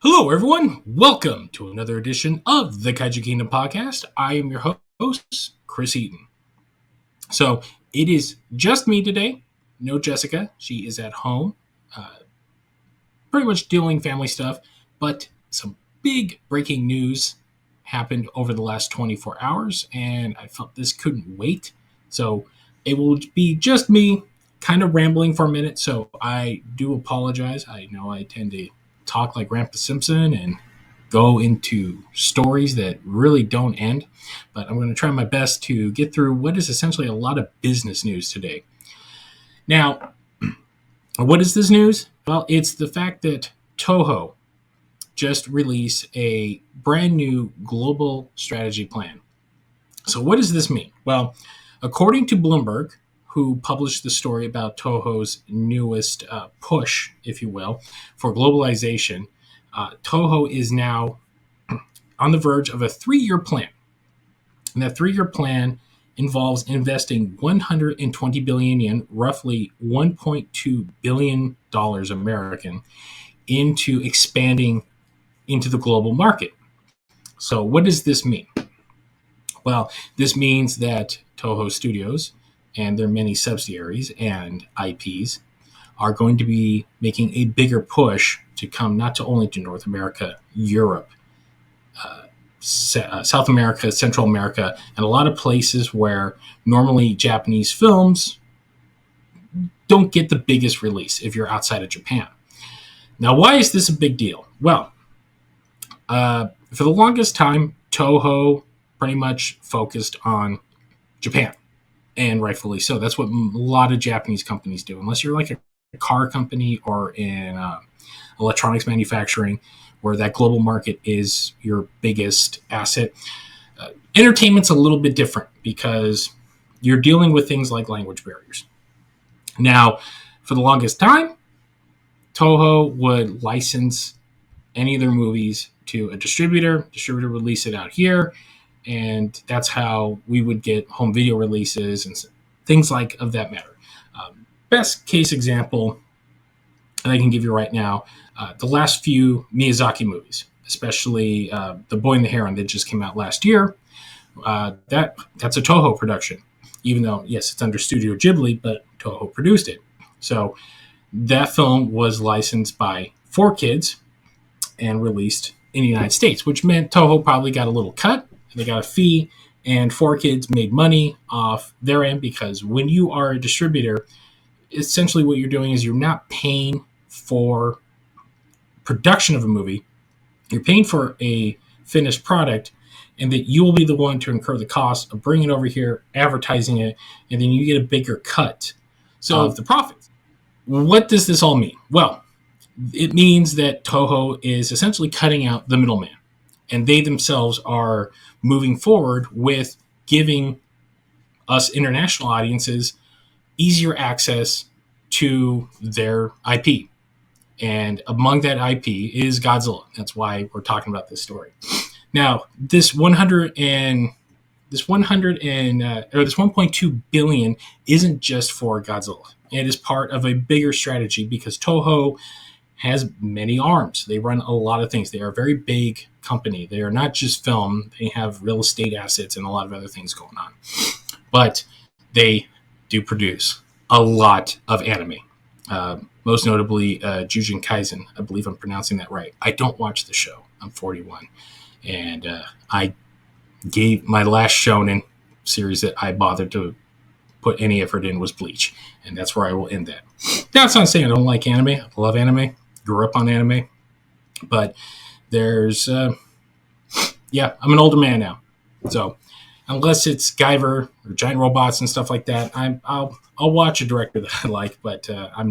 Hello, everyone. Welcome to another edition of the Kaiju Kingdom podcast. I am your host, Chris Eaton. So it is just me today. No Jessica. She is at home, pretty much dealing family stuff. But some big breaking news happened over the last 24 hours, and I felt this couldn't wait. So it will be just me kind of rambling for a minute. So I do apologize. I know I tend to talk like Grandpa Simpson and go into stories that really don't end, but I'm going to try my best to get through what is essentially a lot of business news today. Now, what is this news? Well, it's the fact that Toho just released a brand new global strategy plan. So what does this mean? Well, according to Bloomberg, who published the story about Toho's newest push, if you will, for globalization, Toho is now on the verge of a 3-year plan. And that 3-year plan involves investing 120 billion yen, roughly $1.2 billion American, into expanding into the global market. So what does this mean? Well, this means that Toho Studios and their many subsidiaries and IPs are going to be making a bigger push to come not only to North America, Europe, South America, Central America, and a lot of places where normally Japanese films don't get the biggest release if you're outside of Japan. Now, why is this a big deal? Well, for the longest time, Toho pretty much focused on Japan, and rightfully so. That's what a lot of Japanese companies do, unless you're like a car company or in electronics manufacturing, where that global market is your biggest asset. Entertainment's a little bit different because you're dealing with things like language barriers. Now, for the longest time, Toho would license any of their movies to a distributor. Distributor would release it out here, and that's how we would get home video releases and things like of that matter. Best case example that I can give you right now, the last few Miyazaki movies, especially The Boy and the Heron that just came out last year, that's a Toho production, even though, yes, it's under Studio Ghibli, but Toho produced it. So that film was licensed by 4Kids and released in the United States, which meant Toho probably got a little cut, they got a fee, and 4Kids made money off their end, because when you are a distributor, essentially what you're doing is you're not paying for production of a movie, you're paying for a finished product, and that you will be the one to incur the cost of bringing it over here, advertising it, and then you get a bigger cut of the profits. What does this all mean? Well, it means that Toho is essentially cutting out the middleman, and they themselves are moving forward with giving us international audiences easier access to their IP. And among that IP is Godzilla. That's why we're talking about this story. Now, this 1.2 billion isn't just for Godzilla. It is part of a bigger strategy because Toho has many arms. They run a lot of things. They are a very big company. They are not just film. They have real estate assets and a lot of other things going on. But they do produce a lot of anime. Most notably, Jujutsu Kaisen. I believe I'm pronouncing that right. I don't watch the show. I'm 41. And I gave my last shonen series that I bothered to put any effort in was Bleach. And that's where I will end that. That's not saying I don't like anime. I love anime. Grew up on anime. But there's, I'm an older man now. So unless it's Guyver or giant robots and stuff like that, I'll watch a director that I like, but I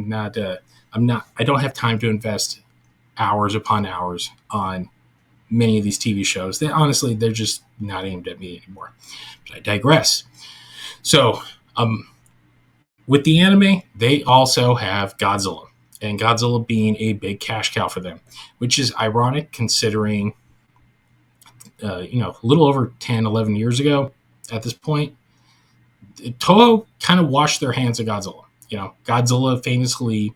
don't have time to invest hours upon hours on many of these TV shows. Honestly, they're just not aimed at me anymore. But I digress. So, with the anime, they also have Godzilla, and Godzilla being a big cash cow for them, which is ironic considering, a little over 10, 11 years ago at this point, Toho kind of washed their hands of Godzilla. Godzilla famously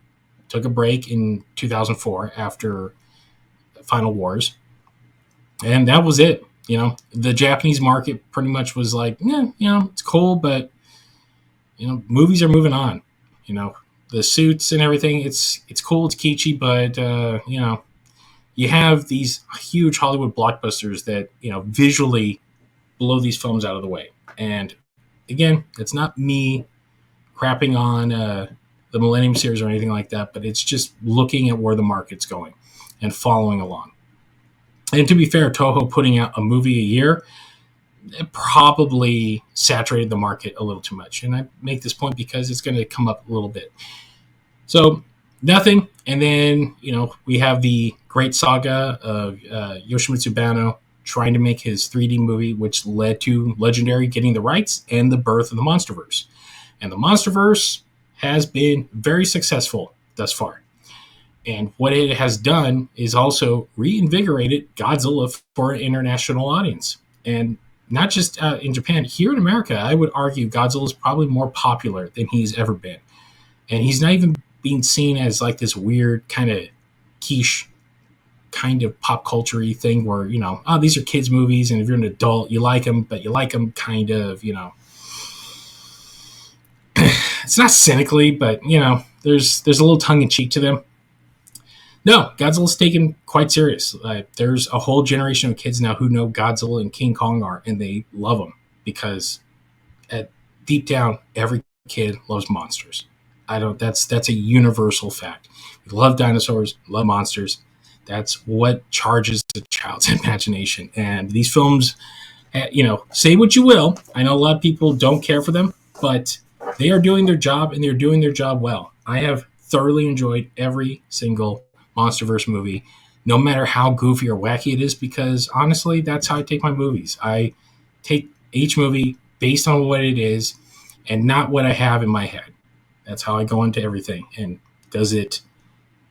took a break in 2004 after Final Wars, and that was it. The Japanese market pretty much was like, yeah, it's cool, but movies are moving on. The suits and everything, it's cool, it's kitschy, but you have these huge Hollywood blockbusters that visually blow these films out of the way. And again, it's not me crapping on the Millennium series or anything like that, but it's just looking at where the market's going and following along. And to be fair, Toho putting out a movie a year, it probably saturated the market a little too much. And I make this point because it's going to come up a little bit. So nothing. And then, we have the great saga of Yoshimitsu Banno trying to make his 3D movie, which led to Legendary getting the rights and the birth of the Monsterverse. And the Monsterverse has been very successful thus far. And what it has done is also reinvigorated Godzilla for an international audience. And not just in Japan, here in America, I would argue Godzilla is probably more popular than he's ever been. And he's not even being seen as like this weird kind of quiche kind of pop culture-y thing where, these are kids' movies, and if you're an adult, you like them, but you like them kind of, it's not cynically, but, there's a little tongue-in-cheek to them. No, Godzilla's taken quite serious. There's a whole generation of kids now who know Godzilla and King Kong are, and they love them because deep down, every kid loves monsters. That's a universal fact. We love dinosaurs, love monsters. That's what charges the child's imagination. And these films, say what you will. I know a lot of people don't care for them, but they are doing their job, and they're doing their job well. I have thoroughly enjoyed every single Monsterverse movie, no matter how goofy or wacky it is, because honestly, that's how I take my movies. I take each movie based on what it is and not what I have in my head. That's how I go into everything. And does it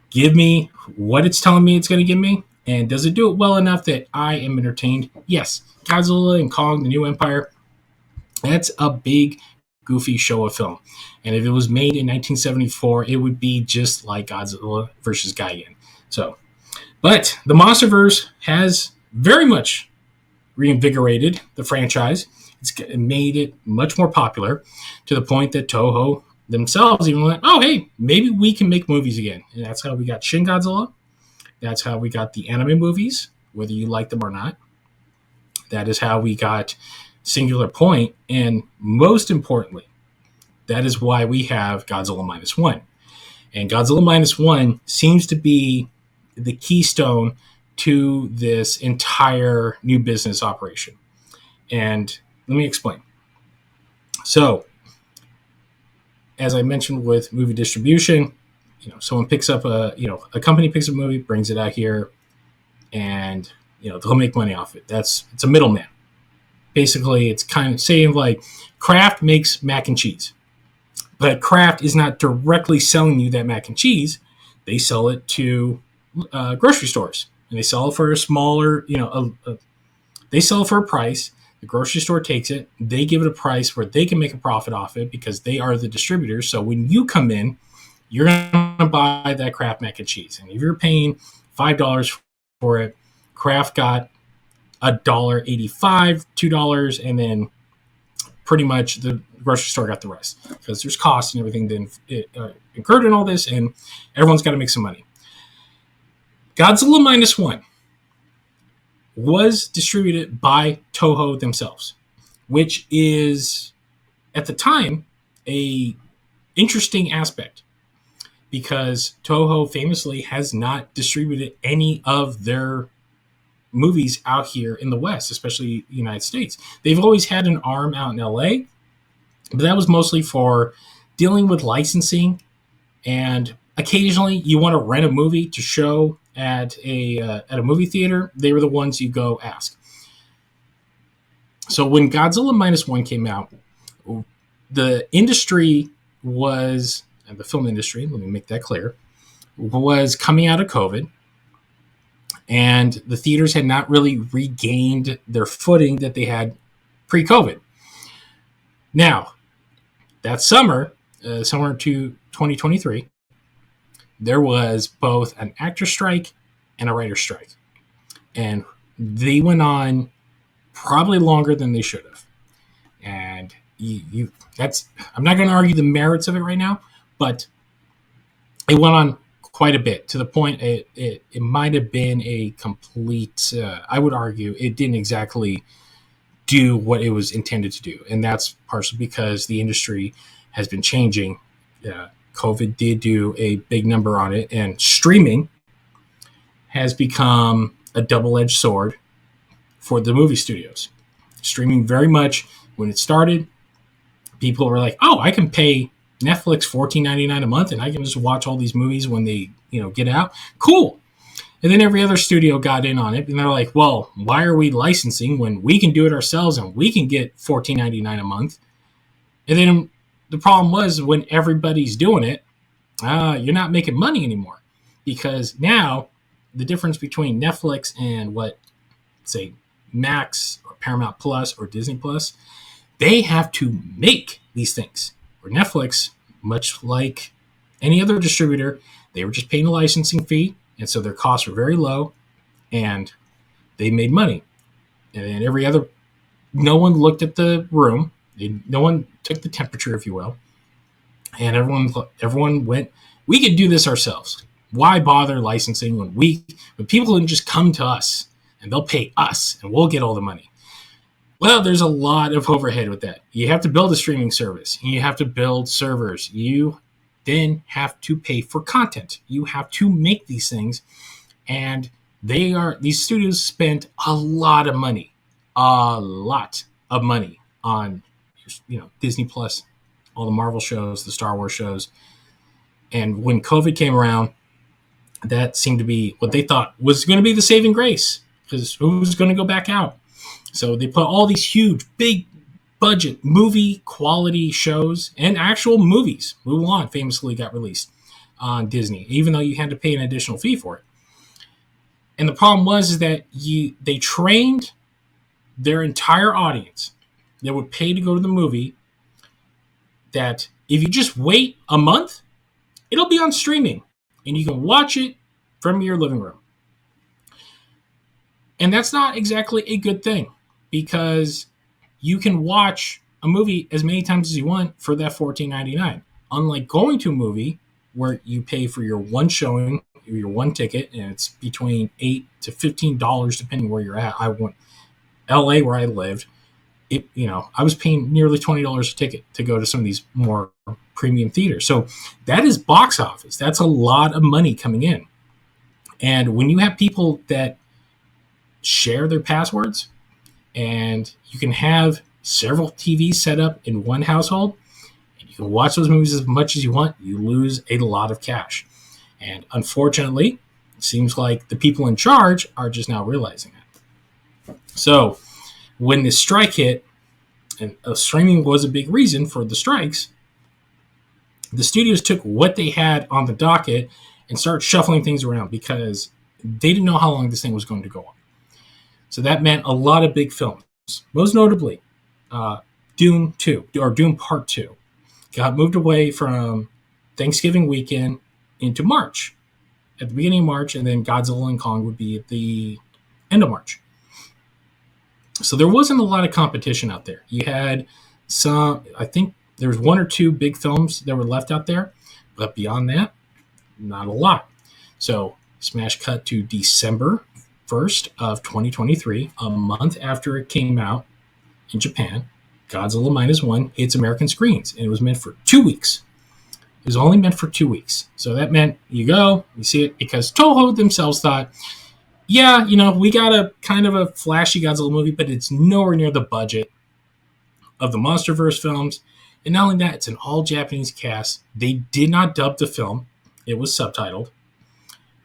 give me what it's telling me it's going to give me? And does it do it well enough that I am entertained? Yes. Godzilla and Kong, the New Empire, that's a big, goofy show of film. And if it was made in 1974, it would be just like Godzilla versus Gigan. But the Monsterverse has very much reinvigorated the franchise. It's made it much more popular to the point that Toho themselves even went, oh, hey, maybe we can make movies again. And that's how we got Shin Godzilla. That's how we got the anime movies, whether you like them or not. That is how we got Singular Point. And most importantly, that is why we have Godzilla Minus One. And Godzilla Minus One seems to be the keystone to this entire new business operation. And let me explain. So, as I mentioned with movie distribution, someone picks up a company picks up a movie, brings it out here, and they'll make money off it. It's a middleman. Basically, it's kind of saying like Kraft makes mac and cheese, but Kraft is not directly selling you that mac and cheese. They sell it to grocery stores, and they sell it for a smaller, they sell it for a price. The grocery store takes it. They give it a price where they can make a profit off it because they are the distributors. So when you come in, you're going to buy that Kraft mac and cheese. And if you're paying $5 for it, Kraft got $1.85, $2, and then pretty much the grocery store got the rest because there's costs and everything then incurred in all this, and everyone's got to make some money. Godzilla Minus One was distributed by Toho themselves, which is, at the time, a interesting aspect because Toho famously has not distributed any of their movies out here in the West, especially the United States. They've always had an arm out in LA, but that was mostly for dealing with licensing, and occasionally you want to rent a movie to show at a movie theater. They were the ones you go ask. So when Godzilla Minus One came out, the industry was, and the film industry, let me make that clear, was coming out of COVID, and the theaters had not really regained their footing that they had pre-COVID. Now, that summer to 2023, there was both an actor strike and a writer strike. and they went on probably longer than they should have. And that's I'm not going to argue the merits of it right now, but it went on quite a bit to the point it might have been a complete. I would argue it didn't exactly do what it was intended to do, and that's partially because the industry has been changing. COVID did do a big number on it, and streaming has become a double-edged sword for the movie studios. Streaming very much when it started, people were like, "Oh, I can pay Netflix $14.99 a month, and I can just watch all these movies when they get out. Cool." And then every other studio got in on it, and they're like, "Well, why are we licensing when we can do it ourselves and we can get $14.99 a month?" And then the problem was when everybody's doing it, you're not making money anymore, because now the difference between Netflix and what, say, Max or Paramount Plus or Disney Plus, they have to make these things. Or Netflix, much like any other distributor, they were just paying a licensing fee, and so their costs were very low, and they made money. And no one looked at the room, no one took the temperature, if you will, and everyone went, "We could do this ourselves. Why bother licensing when people can just come to us and they'll pay us and we'll get all the money?" Well, there's a lot of overhead with that. You have to build a streaming service. You have to build servers. You then have to pay for content. You have to make these things. And these studios spent a lot of money on Disney Plus, all the Marvel shows, the Star Wars shows. And when COVID came around, that seemed to be what they thought was going to be the saving grace, because who's going to go back out? So they put all these huge, big budget movie quality shows and actual movies. Mulan famously got released on Disney, even though you had to pay an additional fee for it. And the problem was that they trained their entire audience that would pay to go to the movie that if you just wait a month, it'll be on streaming and you can watch it from your living room. And that's not exactly a good thing, because you can watch a movie as many times as you want for that $14.99. Unlike going to a movie where you pay for your one showing, your one ticket, and it's between $8 to $15 depending where you're at. I went LA where I lived. I was paying nearly $20 a ticket to go to some of these more premium theaters. So that is box office. That's a lot of money coming in. And when you have people that share their passwords, and you can have several TVs set up in one household, and you can watch those movies as much as you want, you lose a lot of cash. And unfortunately, it seems like the people in charge are just now realizing it. So when the strike hit, and streaming was a big reason for the strikes, the studios took what they had on the docket and started shuffling things around, because they didn't know how long this thing was going to go on. So that meant a lot of big films. Most notably, Doom 2, or Doom Part 2, got moved away from Thanksgiving weekend into March. At the beginning of March, and then Godzilla and Kong would be at the end of March. So there wasn't a lot of competition out there. You had I think there was one or two big films that were left out there, but beyond that, not a lot. So smash cut to December 1st of 2023, a month after it came out in Japan, Godzilla Minus One hits American screens, and it was meant for 2 weeks. It was only meant for 2 weeks. So that meant you see it, because Toho themselves thought, yeah, we got a kind of a flashy Godzilla movie, but it's nowhere near the budget of the Monsterverse films. And not only that, it's an all Japanese cast. They did not dub the film. It was subtitled.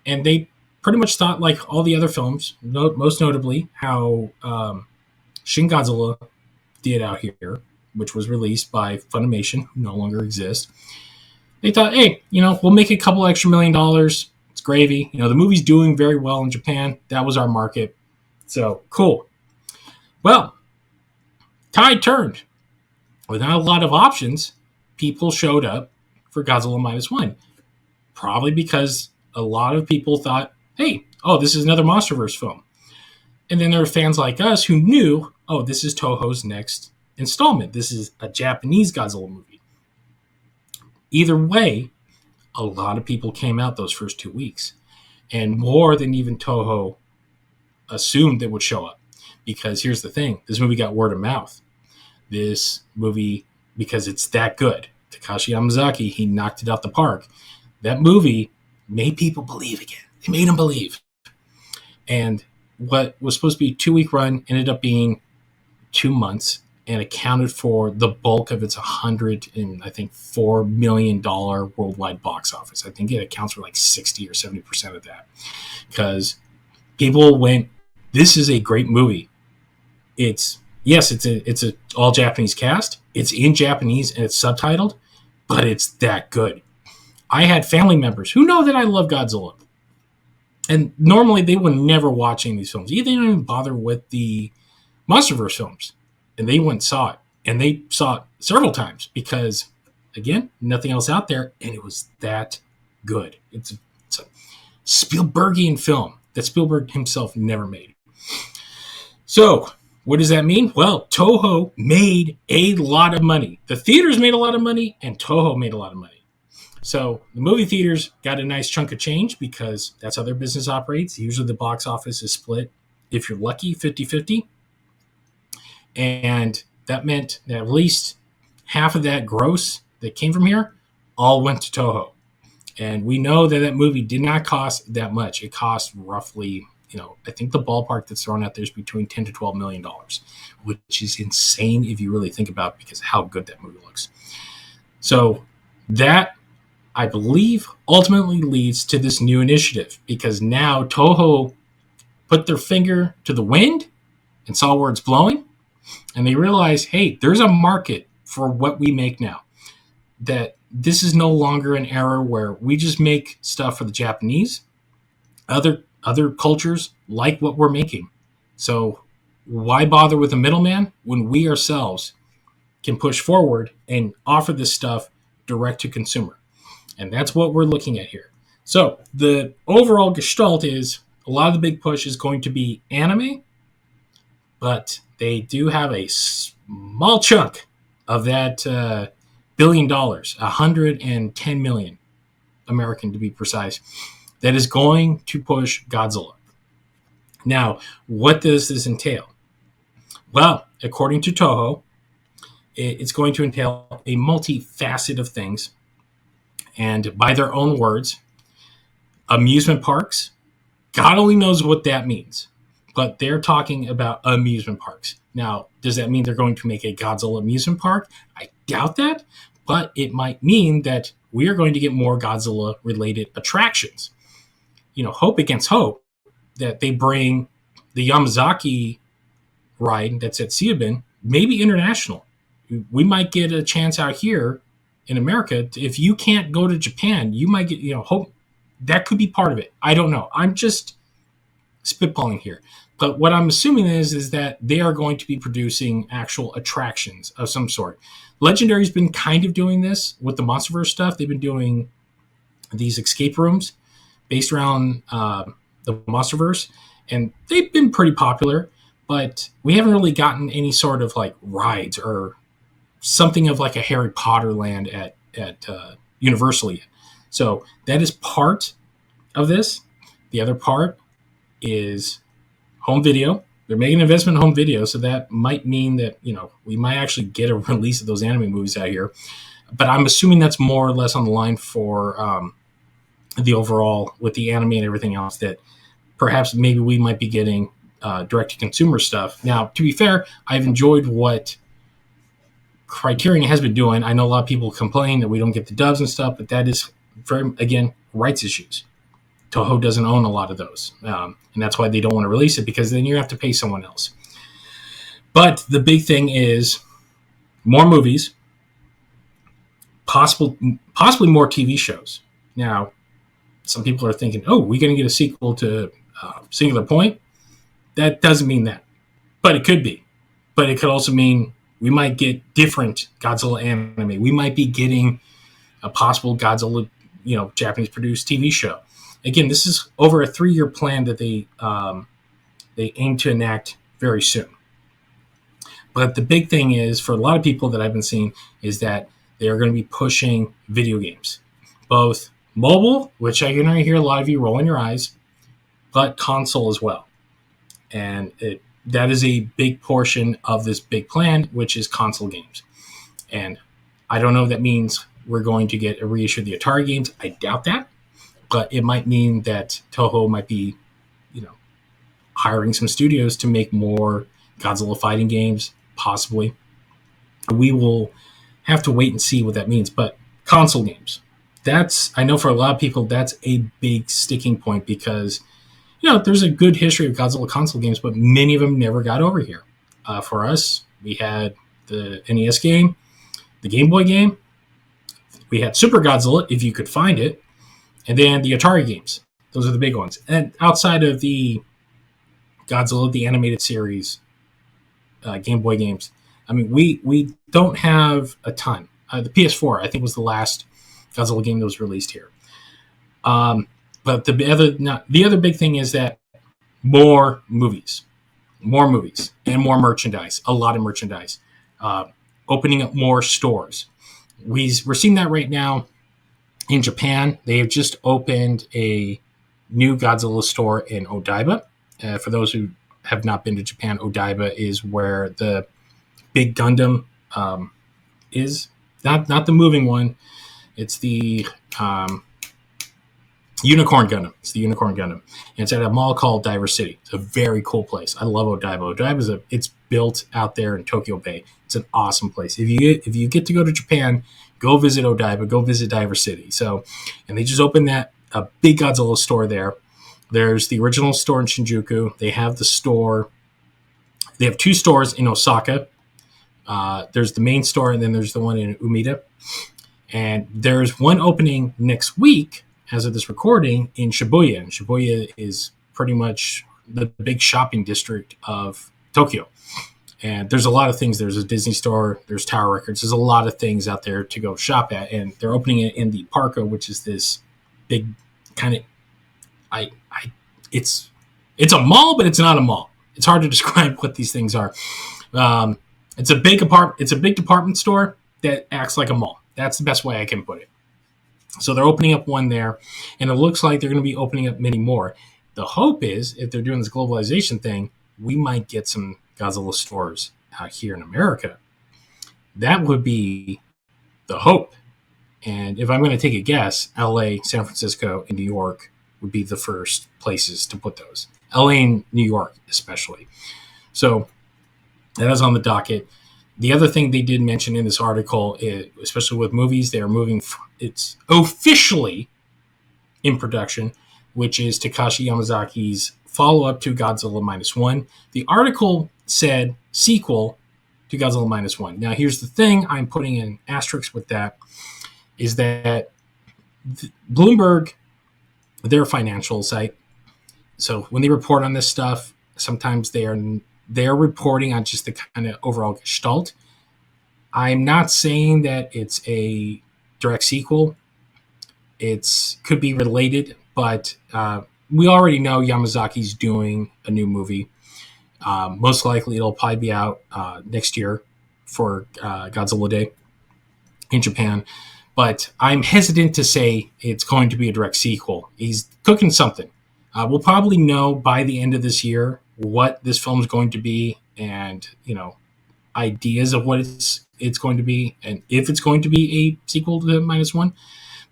And they pretty much thought, like all the other films, most notably how Shin Godzilla did out here, which was released by Funimation, who no longer exists. They thought, hey, we'll make a couple extra $1 million. It's gravy. The movie's doing very well in Japan. That was our market. So, cool. Well, tide turned. Without a lot of options, people showed up for Godzilla Minus One. Probably because a lot of people thought, hey, this is another Monsterverse film. And then there are fans like us who knew, oh, this is Toho's next installment. This is a Japanese Godzilla movie. Either way, a lot of people came out those first 2 weeks, and more than even Toho assumed that would show up. Because here's the thing, this movie got word of mouth. This movie, because it's that good, Takashi Yamazaki, he knocked it out the park. That movie made people believe again. It made them believe. And what was supposed to be a 2-week run ended up being 2 months and accounted for the bulk of its $4 million worldwide box office. I think it accounts for like 60 or 70% of that. Because people went, this is a great movie. It's a all Japanese cast. It's in Japanese and it's subtitled, but it's that good. I had family members who know that I love Godzilla. And normally they would never watch any of these films. They didn't even bother with the Monsterverse films. And they went and saw it. And they saw it several times because, again, nothing else out there. And it was that good. It's a Spielbergian film that Spielberg himself never made. So, what does that mean? Well, Toho made a lot of money. The theaters made a lot of money, and Toho made a lot of money. So the movie theaters got a nice chunk of change because that's how their business operates. Usually the box office is split, if you're lucky, 50-50. And that meant that at least half of that gross that came from here all went to Toho. And we know that that movie did not cost that much. It cost roughly, I think the ballpark that's thrown out there is between $10 to $12 million, which is insane if you really think about it because of how good that movie looks. So that, I believe, ultimately leads to this new initiative because now Toho put their finger to the wind and saw where it's blowing, and they realized, hey, there's a market for what we make now. That this is no longer an era where we just make stuff for the Japanese. Other cultures like what we're making. So why bother with a middleman when we ourselves can push forward and offer this stuff direct to consumer? And that's what we're looking at here. So the overall gestalt is a lot of the big push is going to be anime, but they do have a small chunk of that $1 billion, 110 million American to be precise, that is going to push Godzilla. Now, what does this entail? Well, according to Toho, it's going to entail a multifaceted of things. And by their own words, amusement parks, God only knows what that means. But they're talking about amusement parks. Now, does that mean they're going to make a Godzilla amusement park? I doubt that. But it might mean that we are going to get more Godzilla-related attractions. Hope against hope that they bring the Yamazaki ride that's at Siobhan, maybe international. We might get a chance out here in America. If you can't go to Japan, you might get, hope that could be part of it. I don't know. I'm just spitballing here. But what I'm assuming is that they are going to be producing actual attractions of some sort. Legendary's been kind of doing this with the Monsterverse stuff. They've been doing these escape rooms based around the Monsterverse, and they've been pretty popular, but we haven't really gotten any sort of like rides or something of like a Harry Potter land at Universal yet. So that is part of this. The other part is home video. They're making an investment in home video, so that might mean that, we might actually get a release of those anime movies out here. But I'm assuming that's more or less on the line for the overall, with the anime and everything else, that perhaps maybe we might be getting direct-to-consumer stuff. Now, to be fair, I've enjoyed what Criterion has been doing. I know a lot of people complain that we don't get the dubs and stuff, but that is, again, rights issues. Toho doesn't own a lot of those, and that's why they don't want to release it, because then you have to pay someone else. But the big thing is more movies, possibly more TV shows. Now, some people are thinking, oh, we're going to get a sequel to Singular Point? That doesn't mean that. But it could be. But it could also mean we might get different Godzilla anime. We might be getting a possible Godzilla, Japanese-produced TV show. Again, this is over a 3-year plan that they they aim to enact very soon. But the big thing is, for a lot of people that I've been seeing, is that they are going to be pushing video games, both mobile, which I can hear a lot of you rolling your eyes, but console as well. And that is a big portion of this big plan, which is console games. And I don't know if that means we're going to get a reissue of the Atari games. I doubt that. But it might mean that Toho might be, hiring some studios to make more Godzilla fighting games, possibly. We will have to wait and see what that means. But console games, I know for a lot of people, that's a big sticking point because, there's a good history of Godzilla console games, but many of them never got over here. For us, we had the NES game, the Game Boy game, we had Super Godzilla, if you could find it, and then the Atari games. Those are the big ones. And outside of the Godzilla, the animated series, Game Boy games, I mean, we don't have a ton. The PS4, I think, was the last Godzilla game that was released here. But the other big thing is that more movies, and more merchandise, a lot of merchandise, opening up more stores. We're seeing that right now in Japan. They have just opened a new Godzilla store in Odaiba. For those who have not been to Japan, Odaiba is where the big Gundam is. Not the moving one. It's the Unicorn Gundam. It's the Unicorn Gundam. And it's at a mall called Diver City. It's a very cool place. I love Odaiba. Odaiba it's built out there in Tokyo Bay. It's an awesome place. If you get to go to Japan, go visit Odaiba. Go visit Diver City. And they just opened a big Godzilla store there. There's the original store in Shinjuku. They have the store. They have two stores in Osaka. There's the main store, and then there's the one in Umeda. And there's one opening next week, as of this recording, in Shibuya. And Shibuya is pretty much the big shopping district of Tokyo. And there's a lot of things. There's a Disney store. There's Tower Records. There's a lot of things out there to go shop at. And they're opening it in the Parco, which is this big kind of... It's a mall, but it's not a mall. It's hard to describe what these things are. It's a big department store that acts like a mall. That's the best way I can put it. So they're opening up one there, and it looks like they're going to be opening up many more. The hope is, if they're doing this globalization thing, we might get some Godzilla stores out here in America. That would be the hope. And if I'm going to take a guess, LA, San Francisco, and New York would be the first places to put those. LA and New York, especially. So that is on the docket. The other thing they did mention in this article, especially with movies, they are moving. It's officially in production, which is Takashi Yamazaki's follow-up to Godzilla -1. The article said sequel to Godzilla -1. Now, here's the thing. I'm putting an asterisk with that, is that Bloomberg, their financial site, so when they report on this stuff, sometimes they're reporting on just the kind of overall gestalt. I'm not saying that it's a direct sequel. It could be related, but we already know Yamazaki's doing a new movie. Most likely it'll probably be out next year for Godzilla Day in Japan. But I'm hesitant to say it's going to be a direct sequel. He's cooking something. We'll probably know by the end of this year what this film is going to be, and ideas of what it's going to be, and if it's going to be a sequel to -1.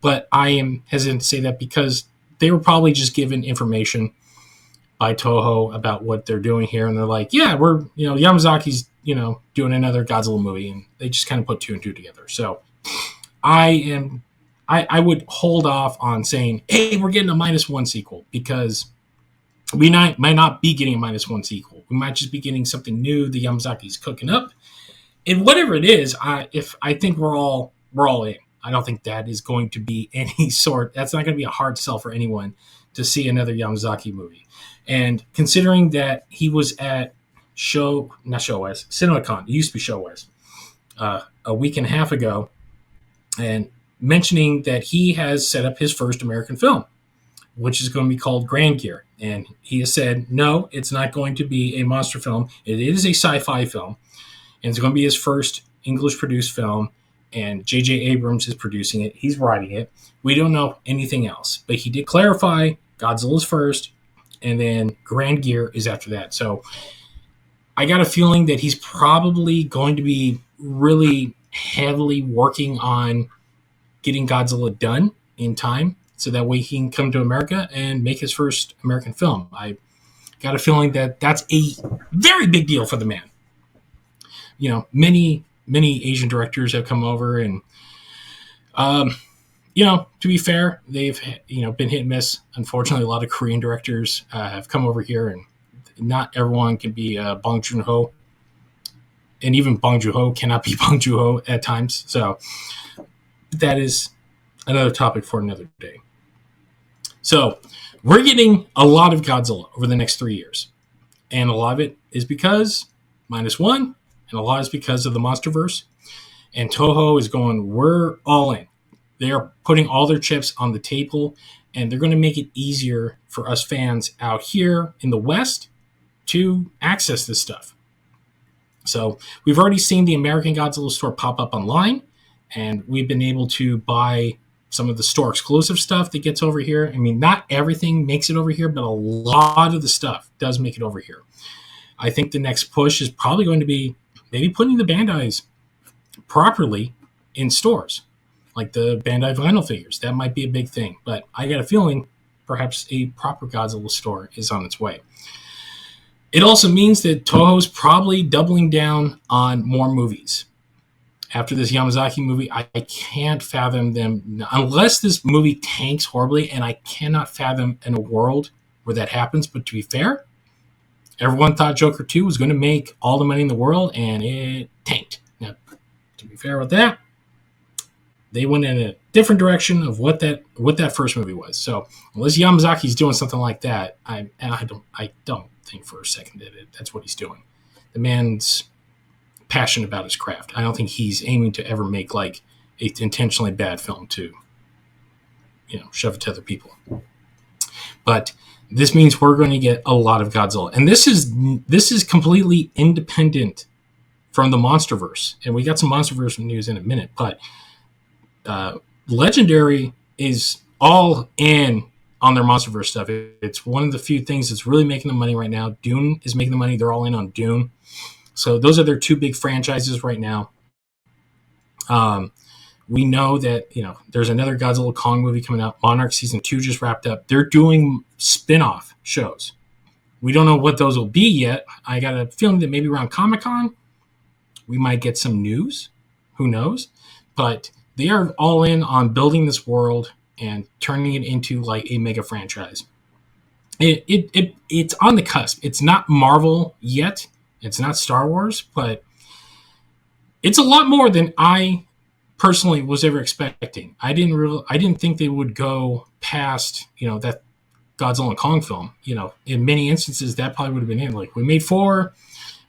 But I am hesitant to say that because they were probably just given information by Toho about what they're doing here, and they're like, yeah, we're Yamazaki's doing another Godzilla movie, and they just kind of put two and two together. So I would hold off on saying, hey, we're getting a -1 sequel, because we might not be getting a -1 sequel. We might just be getting something new that Yamazaki's cooking up. And whatever it is, I think we're all in. I don't think that is going to be that's not going to be a hard sell for anyone to see another Yamazaki movie. And considering that he was at CinemaCon, it used to be Show West, a week and a half ago, and mentioning that he has set up his first American film, which is going to be called Grand Gear. And he has said, no, it's not going to be a monster film. It is a sci-fi film, and it's going to be his first English-produced film, and J.J. Abrams is producing it. He's writing it. We don't know anything else, but he did clarify Godzilla's first, and then Grand Gear is after that. So I got a feeling that he's probably going to be really heavily working on getting Godzilla done in time, so that way he can come to America and make his first American film. I got a feeling that that's a very big deal for the man. Many Asian directors have come over, and to be fair, they've been hit and miss. Unfortunately, a lot of Korean directors have come over here, and not everyone can be Bong Joon-ho, and even Bong Joon-ho cannot be Bong Joon-ho at times. So that is another topic for another day. So we're getting a lot of Godzilla over the next 3 years, and a lot of it is because -1, and a lot is because of the Monsterverse. And Toho is going, we're all in. They are putting all their chips on the table, and they're going to make it easier for us fans out here in the West to access this stuff. So we've already seen the American Godzilla store pop up online, and we've been able to buy some of the store exclusive stuff that gets over here. I mean, not everything makes it over here, but a lot of the stuff does make it over here. I think the next push is probably going to be maybe putting the Bandais properly in stores, like the Bandai vinyl figures. That might be a big thing, but I got a feeling perhaps a proper Godzilla store is on its way. It also means that Toho's probably doubling down on more movies. After this Yamazaki movie, I can't fathom them, unless this movie tanks horribly, and I cannot fathom in a world where that happens. But to be fair, everyone thought Joker 2 was going to make all the money in the world, and it tanked. Now, to be fair with that, they went in a different direction of what that first movie was. So unless Yamazaki's doing something like that, I don't think for a second that that's what he's doing. The man's passionate about his craft. I don't think he's aiming to ever make like a intentionally bad film to shove it to other people. But this means we're going to get a lot of Godzilla, and this is completely independent from the Monsterverse. And we got some Monsterverse news in a minute, but Legendary is all in on their Monsterverse stuff. It's one of the few things that's really making the money right now. Dune is making the money. They're all in on Dune. So those are their two big franchises right now. We know that there's another Godzilla Kong movie coming out. Monarch Season 2 just wrapped up. They're doing spin-off shows. We don't know what those will be yet. I got a feeling that maybe around Comic-Con we might get some news. Who knows? But they are all in on building this world and turning it into like a mega franchise. It's on the cusp. It's not Marvel yet. It's not Star Wars, but it's a lot more than I personally was ever expecting. I didn't think they would go past that Godzilla and Kong film. In many instances that probably would have been it. Like, we made 4.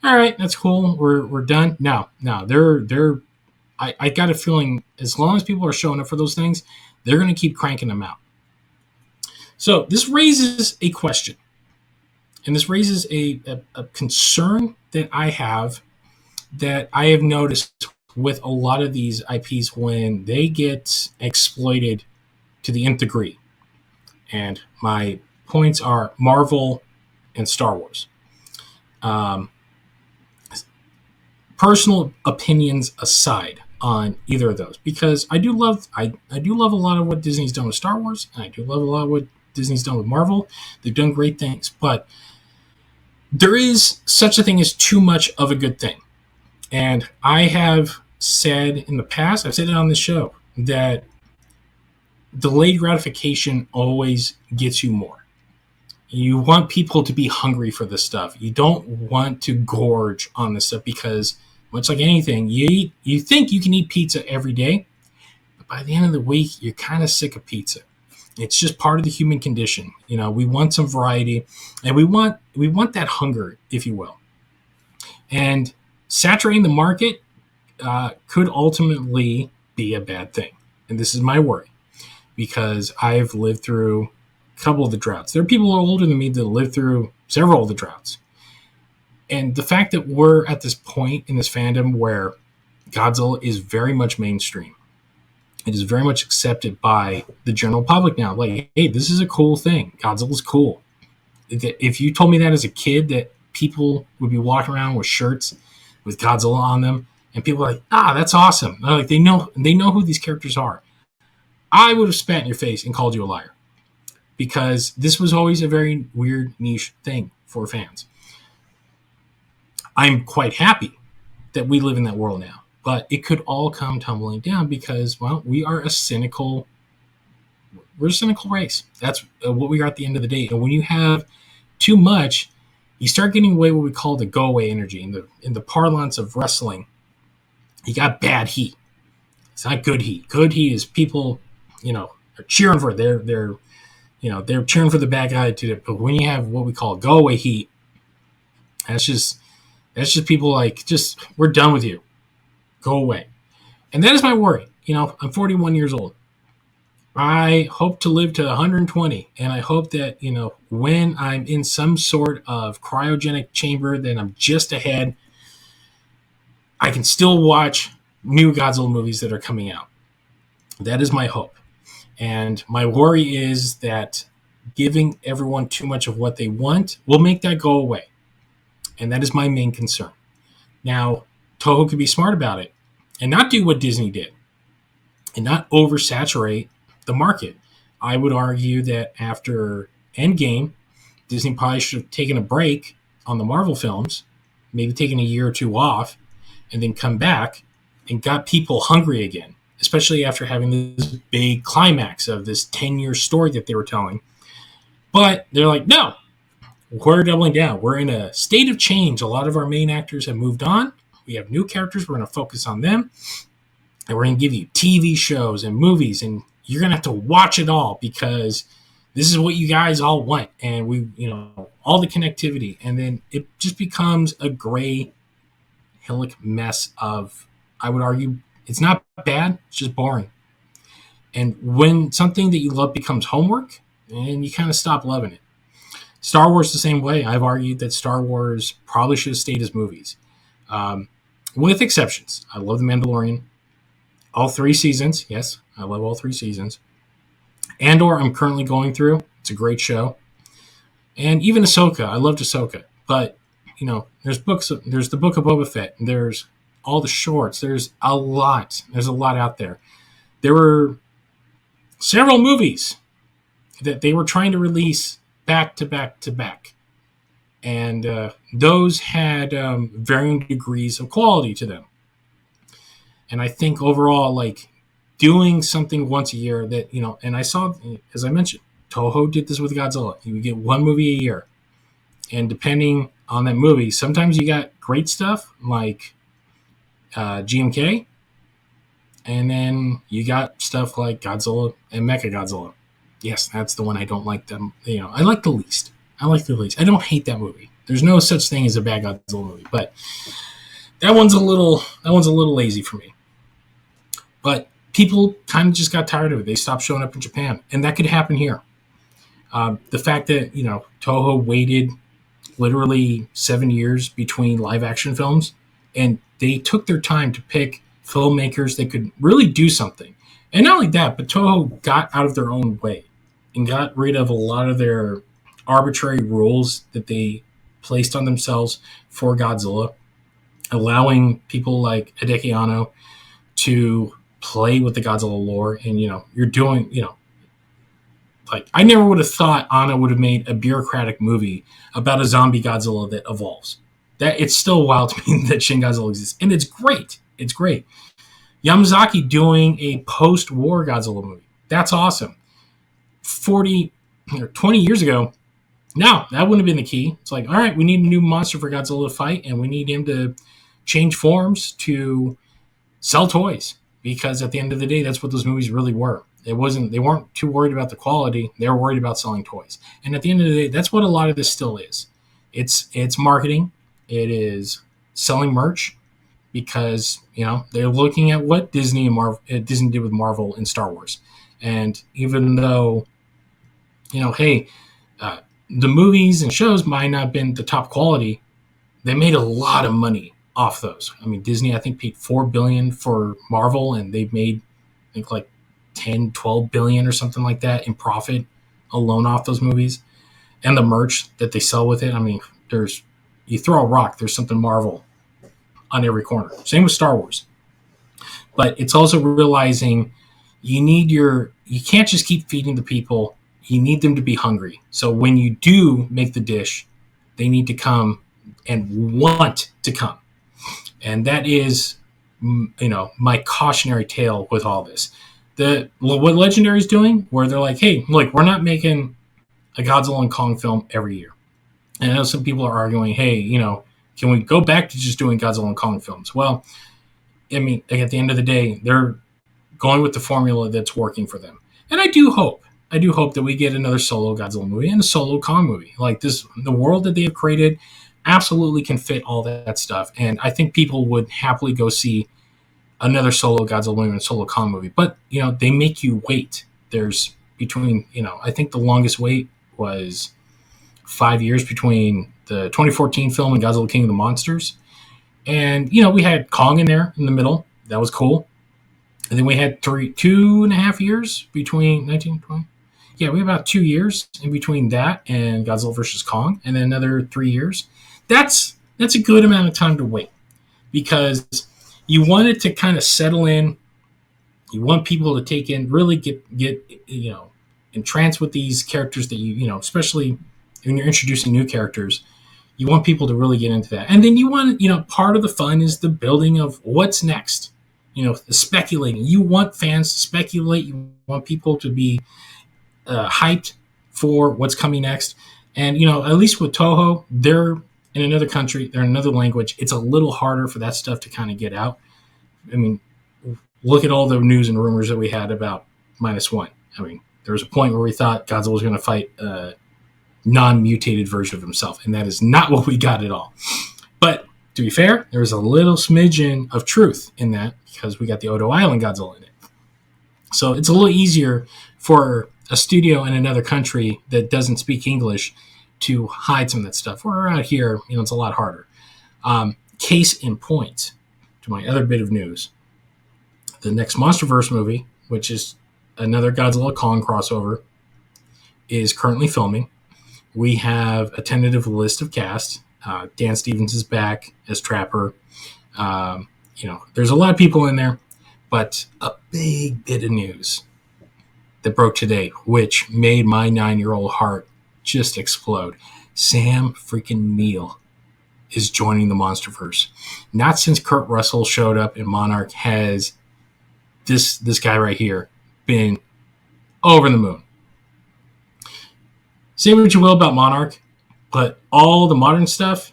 All right, that's cool. We're done. No, they're. I got a feeling as long as people are showing up for those things, they're going to keep cranking them out. So this raises a question, and this raises a concern that I have noticed with a lot of these IPs when they get exploited to the nth degree. And my points are Marvel and Star Wars. Personal opinions aside on either of those, because I do love a lot of what Disney's done with Star Wars, and I do love a lot of what Disney's done with Marvel. They've done great things, but there is such a thing as too much of a good thing. And I have said in the past, I've said it on this show, that delayed gratification always gets you more. You want people to be hungry for this stuff. You don't want to gorge on this stuff, because much like anything, you think you can eat pizza every day, but by the end of the week, you're kind of sick of pizza. It's just part of the human condition. We want some variety, and we want that hunger, if you will. And saturating the market could ultimately be a bad thing. And this is my worry, because I've lived through couple of the droughts. There are people who are older than me that lived through several of the droughts. And the fact that we're at this point in this fandom where Godzilla is very much mainstream, it is very much accepted by the general public now. Like, hey, this is a cool thing. Godzilla's cool. If you told me that as a kid, that people would be walking around with shirts with Godzilla on them, and people are like, that's awesome. Like, they know who these characters are. I would have spat in your face and called you a liar, because this was always a very weird niche thing for fans. I'm quite happy that we live in that world now, but it could all come tumbling down because, well, we're a cynical race. That's what we are at the end of the day. And when you have too much, you start getting away what we call the go away energy. In the parlance of wrestling, you got bad heat. It's not good heat. Good heat is people, are cheering for it. They're cheering for the bad guy to do it. But when you have what we call go away heat, that's just people like, we're done with you. Go away. And that is my worry. I'm 41 years old. I hope to live to 120. And I hope that, when I'm in some sort of cryogenic chamber, that I'm just ahead, I can still watch new Godzilla movies that are coming out. That is my hope. And my worry is that giving everyone too much of what they want will make that go away. And that is my main concern. Now, Toho could be smart about it and not do what Disney did and not oversaturate the market. I would argue that after Endgame, Disney probably should have taken a break on the Marvel films, maybe taken a year or two off, and then come back and got people hungry again, especially after having this big climax of this 10-year story that they were telling. But they're like, no, we're doubling down. We're in a state of change. A lot of our main actors have moved on. We have new characters. We're going to focus on them. And we're going to give you TV shows and movies. And you're going to have to watch it all because this is what you guys all want. And we, all the connectivity. And then it just becomes a gray, hillock mess of, I would argue, it's not bad. It's just boring. And when something that you love becomes homework, and you kind of stop loving it. Star Wars the same way. I've argued that Star Wars probably should have stayed as movies. With exceptions. I love The Mandalorian. All 3 seasons. Yes, I love all 3 seasons. Andor, I'm currently going through. It's a great show. And even Ahsoka. I loved Ahsoka. But, there's books. There's the Book of Boba Fett. And there's all the shorts. There's a lot. There's a lot out there. There were several movies that they were trying to release back to back to back. And those had varying degrees of quality to them. And I think overall, like, doing something once a year that, and I saw, as I mentioned, Toho did this with Godzilla. You would get 1 movie a year. And depending on that movie, sometimes you got great stuff like GMK. And then you got stuff like Godzilla and Mechagodzilla. Yes, that's the one I don't like them. I like the least. I don't hate that movie. There's no such thing as a bad Godzilla movie, but that one's a little lazy for me. But people kind of just got tired of it. They stopped showing up in Japan, and that could happen here. The fact that Toho waited literally 7 years between live action films, and they took their time to pick filmmakers that could really do something. And not only that, but Toho got out of their own way and got rid of a lot of their arbitrary rules that they placed on themselves for Godzilla, allowing people like Hideki Anno to play with the Godzilla lore. And, you're doing, like, I never would have thought Anno would have made a bureaucratic movie about a zombie Godzilla that evolves. That it's still wild to me that Shin Godzilla exists. And it's great. It's great. Yamazaki doing a post-war Godzilla movie. That's awesome. 40 or 20 years ago, no, that wouldn't have been the key. It's like, all right, we need a new monster for Godzilla to fight, and we need him to change forms to sell toys. Because at the end of the day, that's what those movies really were. They weren't too worried about the quality. They were worried about selling toys. And at the end of the day, that's what a lot of this still is. It's marketing. It is selling merch. Because they're looking at what Disney did with Marvel and Star Wars, and even though Hey, the movies and shows might not have been the top quality. They made a lot of money off those. I mean, Disney, I think, paid $4 billion for Marvel, and they made, I think, like 10, 12 billion or something like that in profit alone off those movies and the merch that they sell with it. I mean, there's you throw a rock, there's something Marvel on every corner. Same with Star Wars. But it's also realizing you can't just keep feeding the people. You need them to be hungry. So when you do make the dish, they need to come and want to come. And that is, my cautionary tale with all this. What Legendary is doing, where they're like, hey, look, we're not making a Godzilla and Kong film every year. And I know some people are arguing, hey, can we go back to just doing Godzilla and Kong films? Well, I mean, at the end of the day, they're going with the formula that's working for them. And I do hope that we get another solo Godzilla movie and a solo Kong movie. Like this, the world that they have created absolutely can fit all that stuff. And I think people would happily go see another solo Godzilla movie and a solo Kong movie. But, they make you wait. There's between, I think the longest wait was 5 years between the 2014 film and Godzilla King of the Monsters. And, we had Kong in there in the middle. That was cool. And then we had 2.5 years between 1920. Yeah, we have about 2 years in between that and Godzilla versus Kong, and then another 3 years. That's a good amount of time to wait because you want it to kind of settle in. You want people to take in, really get entranced with these characters that especially when you're introducing new characters. You want people to really get into that, and then you want part of the fun is the building of what's next. The speculating. You want fans to speculate. You want people to be hyped for what's coming next. And, at least with Toho, they're in another country, they're in another language. It's a little harder for that stuff to kind of get out. I mean, look at all the news and rumors that we had about -1. I mean, there was a point where we thought Godzilla was going to fight a non-mutated version of himself, and that is not what we got at all. But to be fair, there was a little smidgen of truth in that because we got the Odo Island Godzilla in it. So it's a little easier for a studio in another country that doesn't speak English to hide some of that stuff. Where out here, it's a lot harder. Case in point, to my other bit of news, the next Monsterverse movie, which is another Godzilla Kong crossover, is currently filming. We have a tentative list of cast. Dan Stevens is back as Trapper. There's a lot of people in there, but a big bit of news that broke today, which made my 9-year-old heart just explode. Sam freaking Neill is joining the Monsterverse. Not since Kurt Russell showed up in Monarch has this guy right here been over the moon. Say what you will about Monarch, but all the modern stuff,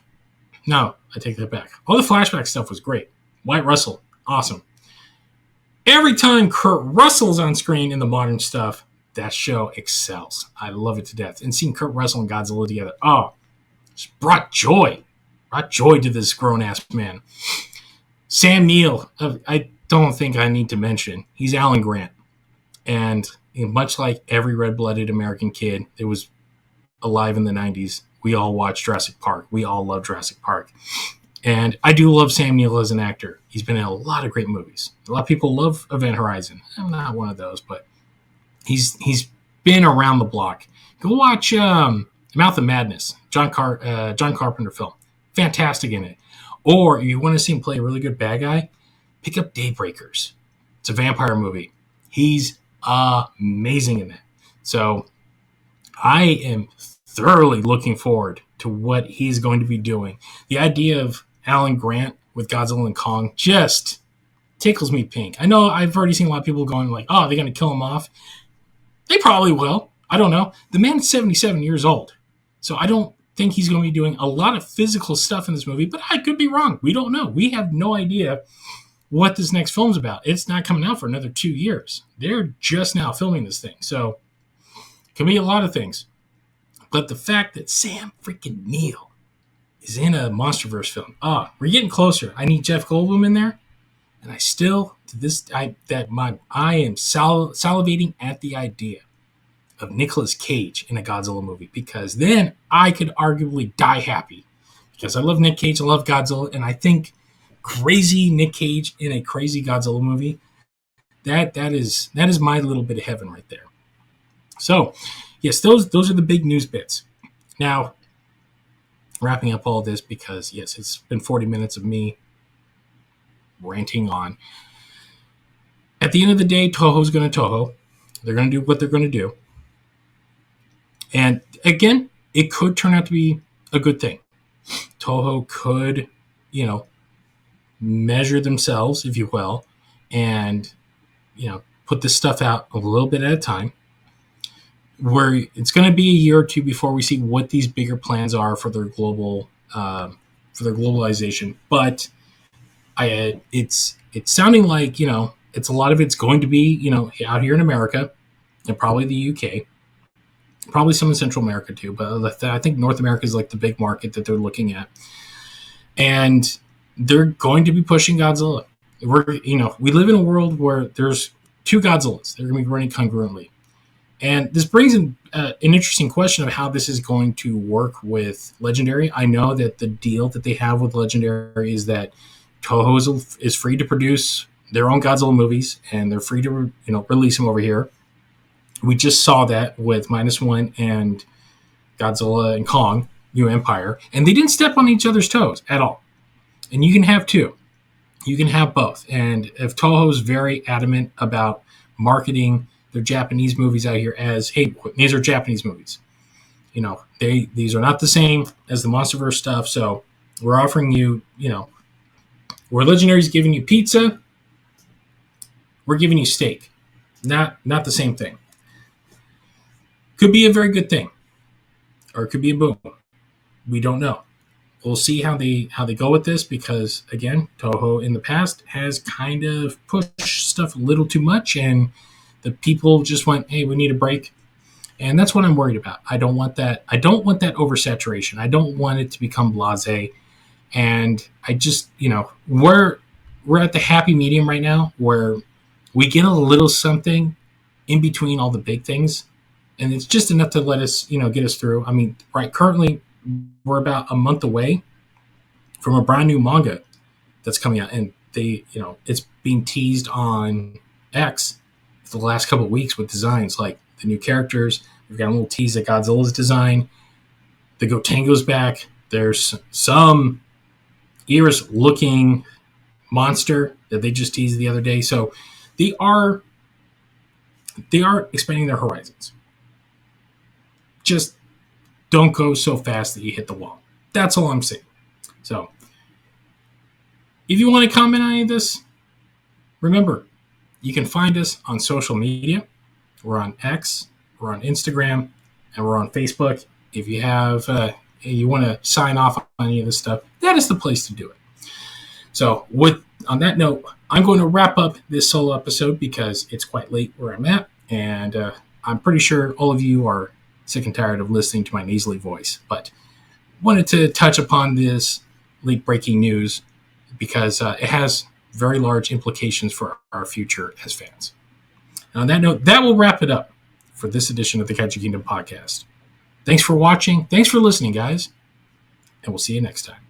no, I take that back. All the flashback stuff was great. White Russell, awesome. Every time Kurt Russell's on screen in the modern stuff, that show excels. I love it to death. And seeing Kurt Russell and Godzilla together, just brought joy. Brought joy to this grown-ass man. Sam Neill, I don't think I need to mention. He's Alan Grant. And much like every red-blooded American kid that was alive in the 90s, we all watched Jurassic Park. We all love Jurassic Park. And I do love Sam Neill as an actor. He's been in a lot of great movies. A lot of people love Event Horizon. I'm not one of those, but he's been around the block. Go watch Mouth of Madness, John Carpenter film. Fantastic in it. Or if you want to see him play a really good bad guy, pick up Daybreakers. It's a vampire movie. He's amazing in that. So I am thoroughly looking forward to what he's going to be doing. The idea of Alan Grant with Godzilla and Kong just tickles me pink. I know I've already seen a lot of people going like, oh, they're going to kill him off. They probably will. I don't know. The man's 77 years old. So I don't think he's going to be doing a lot of physical stuff in this movie, but I could be wrong. We don't know. We have no idea what this next film's about. It's not coming out for another 2 years. They're just now filming this thing. So it can be a lot of things. But the fact that Sam freaking Neill is in a Monsterverse film. We're getting closer. I need Jeff Goldblum in there. And I still, to this, I am salivating at the idea of Nicolas Cage in a Godzilla movie, because then I could arguably die happy, because I love Nick Cage, I love Godzilla, and I think crazy Nick Cage in a crazy Godzilla movie, that is my little bit of heaven right there. So, yes, those are the big news bits. Now, wrapping up all this, because yes, it's been 40 minutes of me ranting on. At the end of the day, Toho's going to Toho. They're going to do what they're going to do. And again, it could turn out to be a good thing. Toho could, measure themselves, if you will, and, put this stuff out a little bit at a time. Where it's going to be a year or two before we see what these bigger plans are for their globalization. But it's sounding like, it's a lot of it's going to be, out here in America and probably the UK. Probably some in Central America too, but I think North America is like the big market that they're looking at, and they're going to be pushing Godzilla. We live in a world where there's two Godzillas. They're going to be running congruently, and this brings in an interesting question of how this is going to work with Legendary. I know that the deal that they have with Legendary is that Toho is free to produce their own Godzilla movies, and they're free to release them over here. We just saw that with -1 and Godzilla and Kong, New Empire, and they didn't step on each other's toes at all. And you can have two. You can have both. And if Toho's very adamant about marketing their Japanese movies out here as, hey, these are Japanese movies. These are not the same as the Monsterverse stuff, so we're offering you, where Legendary's giving you pizza, we're giving you steak. Not the same thing. Could be a very good thing, or it could be a boom. We don't know. We'll see how they go with this, because again, Toho in the past has kind of pushed stuff a little too much, and the people just went, "Hey, we need a break," and that's what I'm worried about. I don't want that. I don't want that oversaturation. I don't want it to become blasé, and I just we're at the happy medium right now where we get a little something in between all the big things. And it's just enough to let us, get us through. I mean, right, currently we're about a month away from a brand new manga that's coming out. And it's being teased on X for the last couple of weeks with designs like the new characters. We've got a little tease of Godzilla's design. The Gotengo's back. There's some Iris-looking monster that they just teased the other day. So they are expanding their horizons. Just don't go so fast that you hit the wall. That's all I'm saying. So, if you want to comment on any of this, remember, you can find us on social media. We're on X, we're on Instagram, and we're on Facebook. If you have, you want to sign off on any of this stuff, that is the place to do it. So, on that note, I'm going to wrap up this solo episode because it's quite late where I'm at, and I'm pretty sure all of you are sick and tired of listening to my nasally voice, but wanted to touch upon this late breaking news because it has very large implications for our future as fans. And on that note, that will wrap it up for this edition of the Kaiju Kingdom podcast. Thanks for watching. Thanks for listening, guys. And we'll see you next time.